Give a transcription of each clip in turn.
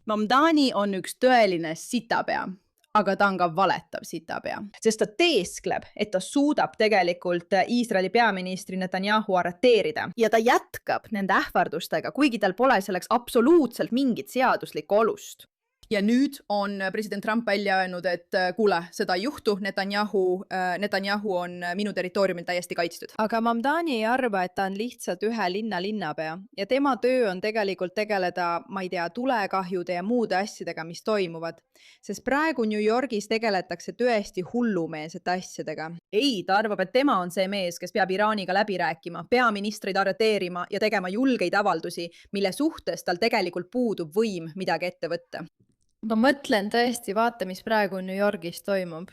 Mamdani on üks tõeline sitapea, aga ta on ka valetav sitapea, sest ta teeskleb, et ta suudab tegelikult Iisraeli peaministri Netanyahu arreteerida ja ta jätkab nende ähvardustega, kuigi tal pole selleks absoluutselt mingit seaduslikku alust. Ja nüüd on president Trump välja öelnud, et kuule, seda ei juhtu, Netanyahu on minu territooriumil täiesti kaitstud. Aga Mamdani ei arva, et ta on lihtsalt ühe linna linnapea ja tema töö on tegelikult tegeleda, ma ei tea, tulekahjude ja muude asjadega, mis toimuvad. Sest praegu New Yorgis tegeletakse tõesti hullumeelsete asjadega. Ei, ta arvab, et tema on see mees, kes peab Iraaniga läbi rääkima, peaministreid arreteerima ja tegema julgeid avaldusi, mille suhtes tal tegelikult puudub võim midagi ette võtta. Ma mõtlen tõesti, vaata, mis praegu New Yorgis toimub.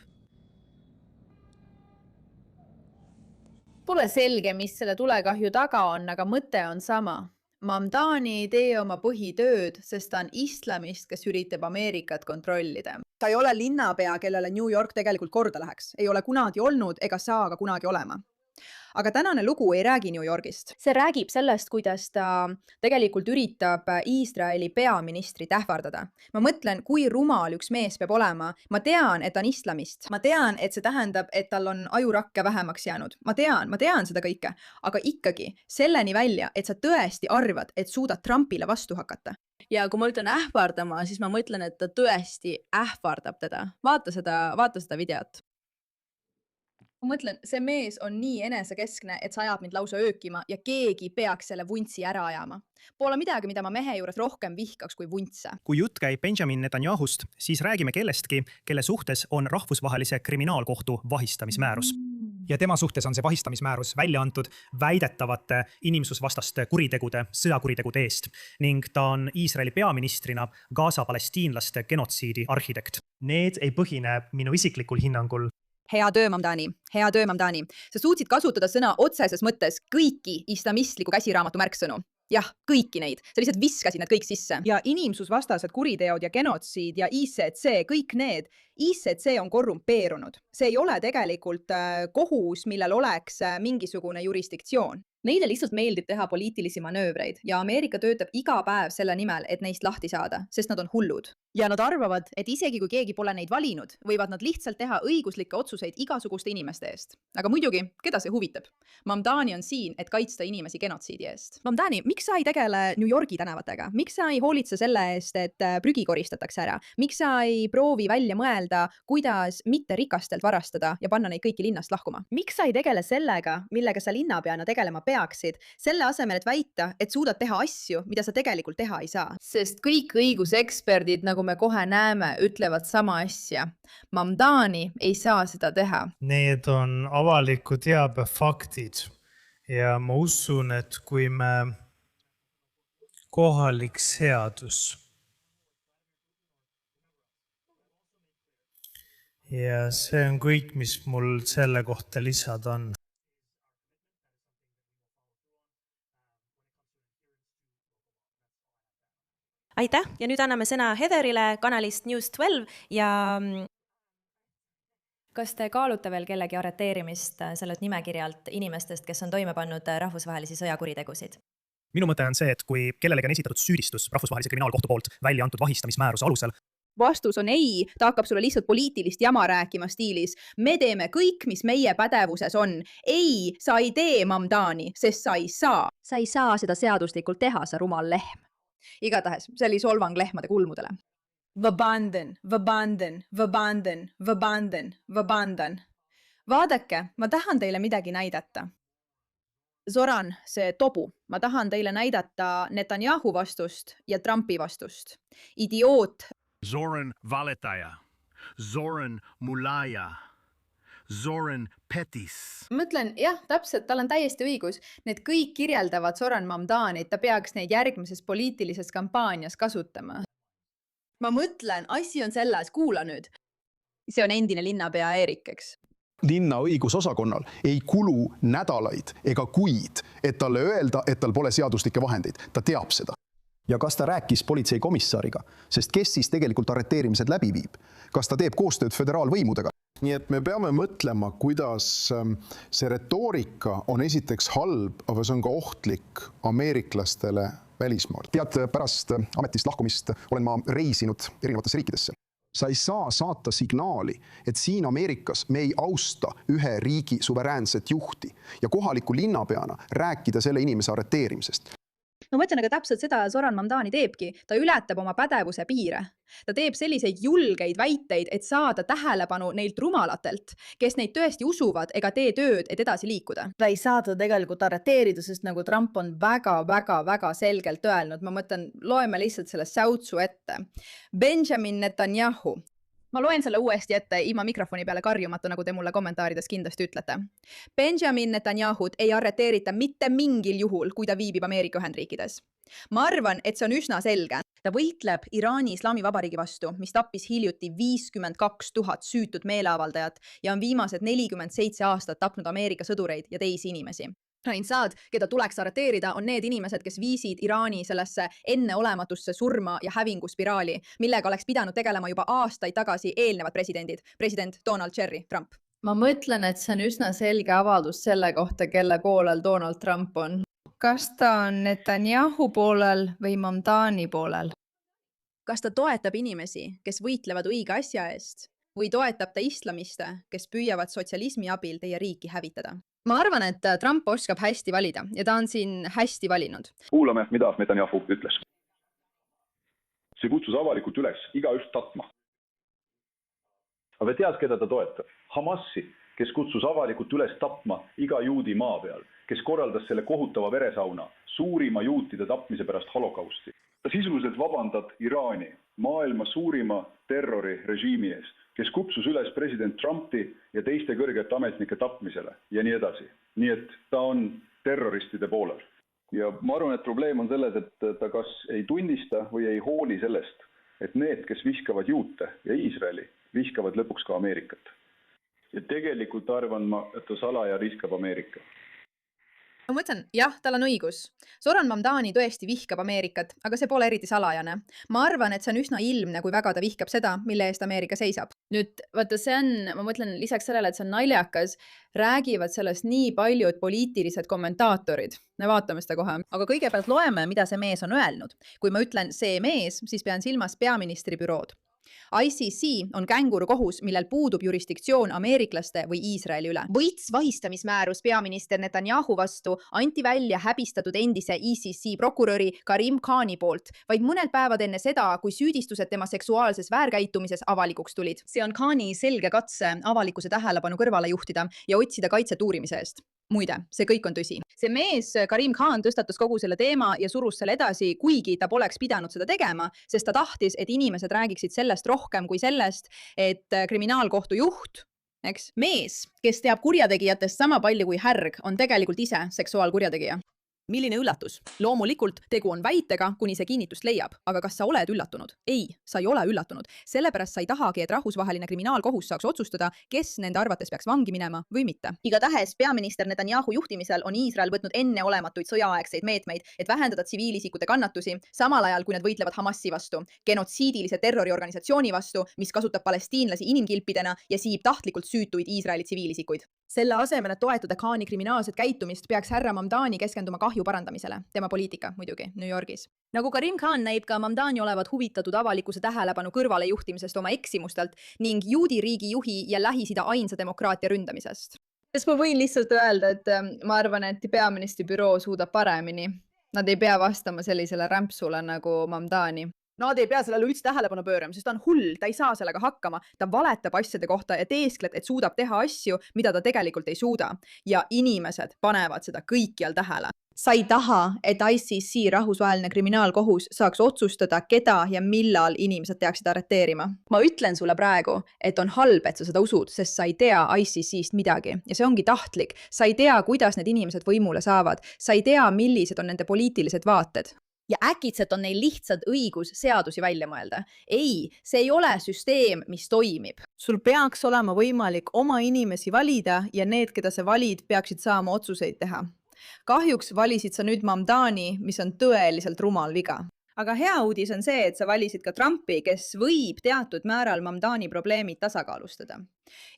Pole selge, mis selle tulekahju taga on, aga mõte on sama. Mamdani ei tee oma põhitööd, sest ta on islamist, kes üritab Ameerikat kontrollida. Ta ei ole linnapea, kellele New York tegelikult korda läheks. Ei ole kunagi olnud ega saa ka kunagi olema. Aga tänane lugu ei räägi New Yorgist. See räägib sellest, kuidas ta tegelikult üritab Iisraeli peaministrit ähvardada. Ma mõtlen, kui rumal üks mees peab olema. Ma tean, et ta on islamist. Ma tean, et see tähendab, et tal on ajurakke vähemaks jäänud. Ma tean seda kõike. Aga ikkagi selleni välja, et sa tõesti arvad, et suudad Trumpile vastu hakata. Ja kui ma ütlen ähvardama, siis ma mõtlen, et ta tõesti ähvardab teda. Vaata seda videot. Ma mõtlen, see mees on nii enesekeskne, et sa ajab mind lausa öökima ja keegi peaks selle vuntsi ära ajama. Pole midagi, mida ma mehe juures rohkem vihkaks kui vuntse. Kui jutt käib Benjamin Netanyahust, siis räägime kellestki, kelle suhtes on rahvusvahelise kriminaalkohtu vahistamismäärus. Ja tema suhtes on see vahistamismäärus välja antud väidetavate inimsusvastaste kuritegude, sõjakuritegude eest ning ta on Iisraeli peaministrina Gaza palestiinlaste genotsiidi arhitekt. Need ei põhine minu isiklikul hinnangul. Hea töö, Mamdani. Sa suutsid kasutada sõna otseses mõttes kõiki islamistliku käsiraamatu märksõnu. Jah, kõiki neid. Sa lihtsalt viskasid need kõik sisse. Ja inimsusvastased kuriteod ja genotsiid ja ICC, kõik need. ICC on korrumpeerunud. See ei ole tegelikult kohus, millel oleks mingisugune jurisdiktsioon. Neile lihtsalt meeldib teha poliitilisi manöövreid ja Ameerika töötab iga päev selle nimel, et neist lahti saada, sest nad on hullud. Ja nad arvavad, et isegi kui keegi pole neid valinud, võivad nad lihtsalt teha õiguslikke otsuseid igasuguste inimeste eest. Aga muidugi, keda see huvitab? Mamdani on siin, et kaitsta inimesi genotsiidi eest. Mamdani, miks sa ei tegele New Yorgi tänavatega? Miks sa ei hoolitse selle eest, et prügi koristatakse ära? Miks sa ei proovi välja mõelda, kuidas mitte rikastelt varastada ja panna neid kõiki linnast lahkuma? Miks sa ei tegele sellega, millega sa linnapeana tegelema peaksid, selle asemel, et väita, et suudad teha asju, mida sa tegelikult teha ei saa? Sest kõik õiguseksperdid, nagu me kohe näeme, ütlevad sama asja. Mamdani ei saa seda teha. Need on avaliku teabe faktid ja ma usun, et kui me kohalik seadus ja see on kõik, mis mul selle kohta lisada on. Aitäh ja nüüd anname sõna Heatherile kanalist News 12 ja kas te kaalute veel kellegi arreteerimist sellelt nimekirjalt inimestest, kes on toime pannud rahvusvahelisi sõjakuritegusid? Minu mõte on see, et kui kellelegi on esitatud süüdistus rahvusvahelise kriminaalkohtu poolt välja antud vahistamismääruse alusel, vastus on ei, ta hakkab sulle lihtsalt poliitilist jama rääkima stiilis. Me teeme kõik, mis meie pädevuses on. Ei, sa ei tee Mamdani, sest sa ei saa. Sa ei saa seda seaduslikult teha, sa rumal lehm. Igatahes, see oli solvang lehmade kulmudele. Vabandan. Vaadake, ma tahan teile midagi näidata. Zoran, see tobu. Ma tahan teile näidata Netanyahu vastust ja Trumpi vastust. Idioot. Zoran valetaja. Zoran mulaja. Zoran petis. Mõtlen, jah, täpselt, tal on täiesti õigus. Need kõik kirjeldavad Zoran Mamdani, et ta peaks neid järgmises poliitilises kampaanias kasutama. Ma mõtlen, asi on selles, kuula nüüd. See on endine linnapea Erik, eks? Linna õigusosakonnal ei kulu nädalaid ega kuid, et talle öelda, et tal pole seaduslikke vahendeid. Ta teab seda. Ja kas ta rääkis politseikomissariga? Sest kes siis tegelikult arreteerimised läbi viib? Kas ta teeb koostööd föderaalvõimudega? Nii et me peame mõtlema, kuidas see retoorika on esiteks halb, aga see on ka ohtlik ameeriklastele välismaal. Tead, pärast ametist lahkumist olen ma reisinud erinevatesse riikidesse. Sa ei saa saata signaali, et siin Ameerikas me ei austa ühe riigi suveräänset juhti ja kohaliku linnapeana rääkida selle inimese arreteerimisest. No ma mõtlen, aga täpselt seda Zoran Mamdani teebki. Ta ületab oma pädevuse piire. Ta teeb selliseid julgeid väiteid, et saada tähelepanu neilt rumalatelt, kes neid tõesti usuvad ega tee tööd, et edasi liikuda. Ta ei saa ta tegelikult arreteerida, sest nagu Trump on väga selgelt öelnud. Ma mõtlen, loeme lihtsalt selle säutsu ette. Benjamin Netanyahu. Ma loen selle uuesti ette ilma mikrofoni peale karjumata, nagu te mulle kommentaarides kindlasti ütlete. Benjamin Netanyahut ei arreteerita mitte mingil juhul, kui ta viibib Ameerika Ühendriikides. Ma arvan, et see on üsna selge. Ta võitleb Iraani Islamivabariigi vastu, mis tappis hiljuti 52 000 süütud meeleavaldajat ja on viimased 47 aastat tapnud Ameerika sõdureid ja teisi inimesi. Saad, keda tuleks arreteerida, on need inimesed, kes viisid Iraani sellesse enneolematusse surma ja hävinguspiraali, millega oleks pidanud tegelema juba aastaid tagasi eelnevad presidendid, president Donald J. Trump. Ma mõtlen, et see on üsna selge avaldus selle kohta, kelle poolel Donald Trump on. Kas ta on Netanyahu poolel või Mamdani poolel? Kas ta toetab inimesi, kes võitlevad õige asja eest, või toetab ta islamiste, kes püüavad sotsialismi abil teie riiki hävitada? Ma arvan, et Trump oskab hästi valida ja ta on siin hästi valinud. Kuulame, mida Netanyahu ütles. See kutsus avalikult üles igaüht tapma. Aga tead, keda ta toetab? Hamasi, kes kutsus avalikult üles tapma iga juudi maa peal, kes korraldas selle kohutava veresauna, suurima juutide tapmise pärast holokausti. Ta sisuliselt vabandab Iraani, maailma suurima terrorirežiimi ees, kes kutsus üles president Trumpi ja teiste kõrgete ametnike tapmisele ja nii edasi. Nii et ta on terroristide poolel. Ja ma arvan, et probleem on selles, et ta kas ei tunnista või ei hooli sellest, et need, kes viskavad juute ja Iisraeli, viskavad lõpuks ka Ameerikat. Ja tegelikult arvan ma, et ta salaja riskab Ameerika. Ma mõtlen, jah, tal on õigus. Zoran Mamdani tõesti vihkab Ameerikat, aga see pole eriti salajane. Ma arvan, et see on üsna ilmne, kui väga ta vihkab seda, mille eest Ameerika seisab. Nüüd, vaata see on, ma mõtlen lisaks sellele, et see on naljakas, räägivad sellest nii paljud poliitilised kommentaatorid. Me vaatame seda kohe. Aga kõigepealt loeme, mida see mees on öelnud. Kui ma ütlen see mees, siis pean silmas peaministri bürood. ICC on känguru kohus, millel puudub jurisdiktsioon ameeriklaste või Iisraeli üle. Võits vahistamismäärus peaminister Netanyahu vastu anti välja häbistatud endise ICC prokuröri Karim Khani poolt, vaid mõned päevad enne seda, kui süüdistused tema seksuaalses väärkäitumises avalikuks tulid. See on Khani selge katse avalikkuse tähelepanu kõrvale juhtida ja otsida kaitset uurimise eest. Muide, see kõik on tõsi. See mees, Karim Khan, tõstatas kogu selle teema ja surus selle edasi, kuigi ta poleks pidanud seda tegema, sest ta tahtis, et inimesed räägiksid sellest rohkem kui sellest, et kriminaalkohtu juht, mees, kes teab kurjategijatest sama palju kui härg, on tegelikult ise seksuaalkurjategija. Milline üllatus? Loomulikult tegu on väitega, kuni see kinnitust leiab. Aga kas sa oled üllatunud? Ei, sa ei ole üllatunud. Sellepärast sa ei tahagi, et rahvusvaheline kriminaalkohus saaks otsustada, kes nende arvates peaks vangi minema või mitte. Igatahes peaminister Netanyahu juhtimisel on Iisrael võtnud enneolematuid sõjaaegseid meetmeid, et vähendada tsiviilisikute kannatusi, samal ajal kui nad võitlevad Hamasi vastu, genotsiidilise terroriorganisatsiooni vastu, mis kasutab palestiinlasi inimkilpidena ja siib tahtlikult süütuid Iisraeli tsiviilisikuid. Selle asemel, et toetada Khani kriminaalset käitumist, peaks härra Mamdani keskenduma kahju parandamisele. Tema poliitika muidugi New Yorgis. Nagu Karim Khan näib ka Mamdani olevat huvitatud avalikkuse tähelepanu kõrvale juhtimisest oma eksimustelt ning juudi riigi juhi ja Lähis-Ida ainsa demokraatia ründamisest. Kas ma võin lihtsalt öelda, et ma arvan, et peaministri büroo suudab paremini. Nad ei pea vastama sellisele rämpsule nagu Mamdani. Nad ei pea sellele üldse tähelepanu pöörama, sest ta on hull, ta ei saa sellega hakkama, ta valetab asjade kohta ja teeskleb, et suudab teha asju, mida ta tegelikult ei suuda. Ja inimesed panevad seda kõikjal tähele. Sa ei taha, et ICC rahvusvaheline kriminaalkohus saaks otsustada, keda ja millal inimesed peaksid arreteerima. Ma ütlen sulle praegu, et on halb, et sa seda usud, sest sa ei tea ICC-st midagi ja see ongi tahtlik. Sa ei tea, kuidas need inimesed võimule saavad. Sa ei tea, millised on nende poliitilised vaated. Ja äkitselt on neil lihtsalt õigus seadusi välja mõelda. Ei, see ei ole süsteem, mis toimib. Sul peaks olema võimalik oma inimesi valida ja need, keda sa valid, peaksid saama otsuseid teha. Kahjuks valisid sa nüüd Mamdani, mis on tõeliselt rumal viga. Aga hea uudis on see, et sa valisid ka Trumpi, kes võib teatud määral Mamdani probleemid tasakaalustada.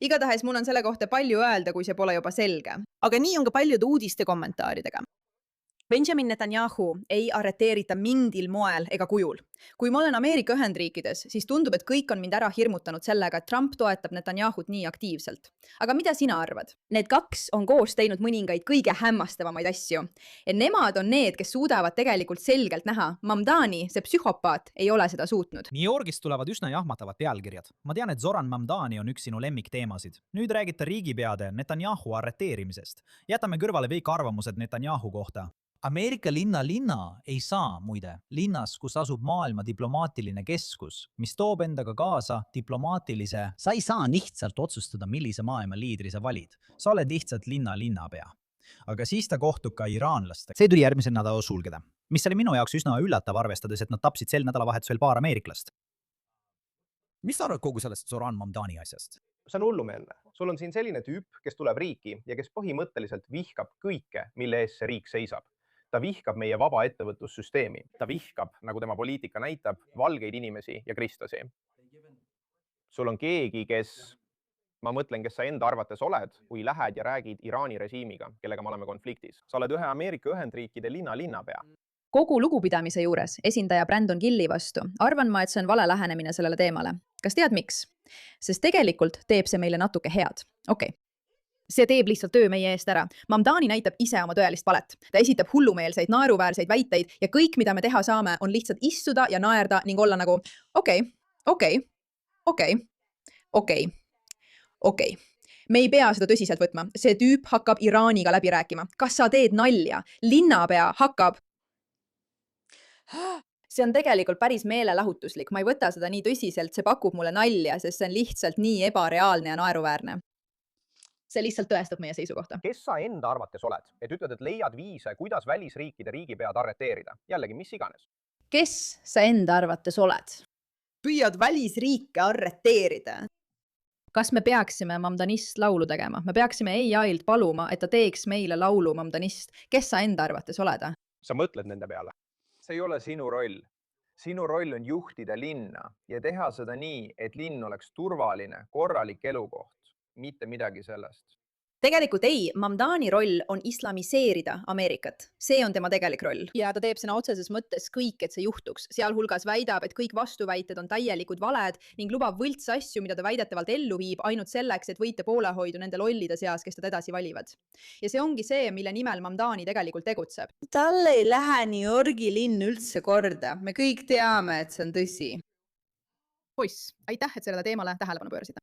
Igatahes mul on selle kohta palju öelda, kui see pole juba selge. Aga nii on ka paljude uudiste kommentaaridega. Benjamin Netanyahu ei arreteerita mingil moel ega kujul. Kui ma olen Ameerika Ühendriikides, siis tundub, et kõik on mind ära hirmutanud sellega, et Trump toetab Netanyahut nii aktiivselt. Aga mida sina arvad? Need kaks on koos teinud mõningaid kõige hämmastavamaid asju. Ja nemad on need, kes suudavad tegelikult selgelt näha. Mamdani, see psühhopaat, ei ole seda suutnud. New Yorgist tulevad üsna jahmatavad pealkirjad. Ma tean, et Zoran Mamdani on üks sinu lemmikteemasid. Nüüd räägite riigipeade Netanyahu arreteerimisest. Jätame kõrvale kõik arvamused Netanyahu kohta. Ameerika linna ei saa, muide, linnas, kus asub maailma diplomaatiline keskus, mis toob endaga kaasa diplomaatilise. Sa ei saa lihtsalt otsustada, millise maailma liidri sa valid. Sa oled lihtsalt linnapea. Aga siis ta kohtub ka iraanlastega. See tuli järgmisel nädalal sulgeda, mis oli minu jaoks üsna üllatav, arvestades, et nad tapsid sel nädalavahetusel paar ameeriklast. Mis sa arvad kogu sellest Zoran Mamdani asjast? See on hullumeelne. Sul on siin selline tüüp, kes tuleb riiki ja kes põhimõtteliselt vihkab kõike, mille ees see riik seisab. Ta vihkab meie vaba ettevõtlussüsteemi. Ta vihkab, nagu tema poliitika näitab, valgeid inimesi ja kristlasi. Sul on keegi, kes sa enda arvates oled, kui lähed ja räägid Iraani režiimiga, kellega me oleme konfliktis. Sa oled ühe Ameerika Ühendriikide linnapea. Kogu lugupidamise juures esindaja Brandon Gilli vastu arvan ma, et see on vale lähenemine sellele teemale. Kas tead miks? Sest tegelikult teeb see meile natuke head. Okei. See teeb lihtsalt töö meie eest ära. Mamdani näitab ise oma tõelist valet. Ta esitab hullumeelseid, naeruväärseid väiteid ja kõik, mida me teha saame, on lihtsalt istuda ja naerda ning olla nagu okei. Me ei pea seda tõsiselt võtma. See tüüp hakkab Iraaniga läbi rääkima. Kas sa teed nalja? Linnapea hakkab... See on tegelikult päris meelelahutuslik. Ma ei võta seda nii tõsiselt, see pakub mulle nalja, sest see on lihtsalt nii ebareaalne ja naeruväärne. See lihtsalt tõestab meie seisukohta. Kes sa enda arvates oled? Et ütled, et leiad viise, kuidas välisriikide riigipead arreteerida. Jällegi, mis iganes. Kes sa enda arvates oled? Püüad välisriike arreteerida. Kas me peaksime Mamdanist laulu tegema? Me peaksime AI-lt paluma, et ta teeks meile laulu Mamdanist. Kes sa enda arvates oled? Sa mõtled nende peale. See ei ole sinu roll. Sinu roll on juhtida linna ja teha seda nii, et linn oleks turvaline, korralik elukoht. Mitte midagi sellest. Tegelikult ei, Mamdani roll on islamiseerida Ameerikat. See on tema tegelik roll. Ja ta teeb sõna otseses mõttes kõik, et see juhtuks. Sealhulgas väidab, et kõik vastuväited on täielikud valed ning lubab võlts asju, mida ta väidetavalt ellu viib ainult selleks, et võita poolehoidu nende lollide seas, kes ta edasi valivad. Ja see ongi see, mille nimel Mamdani tegelikult tegutseb. Talle ei lähe New Yorgi linn üldse korda. Me kõik teame, et see on tõsi. Poiss, aitäh, et sellele teemale tähelepanu pöörasid.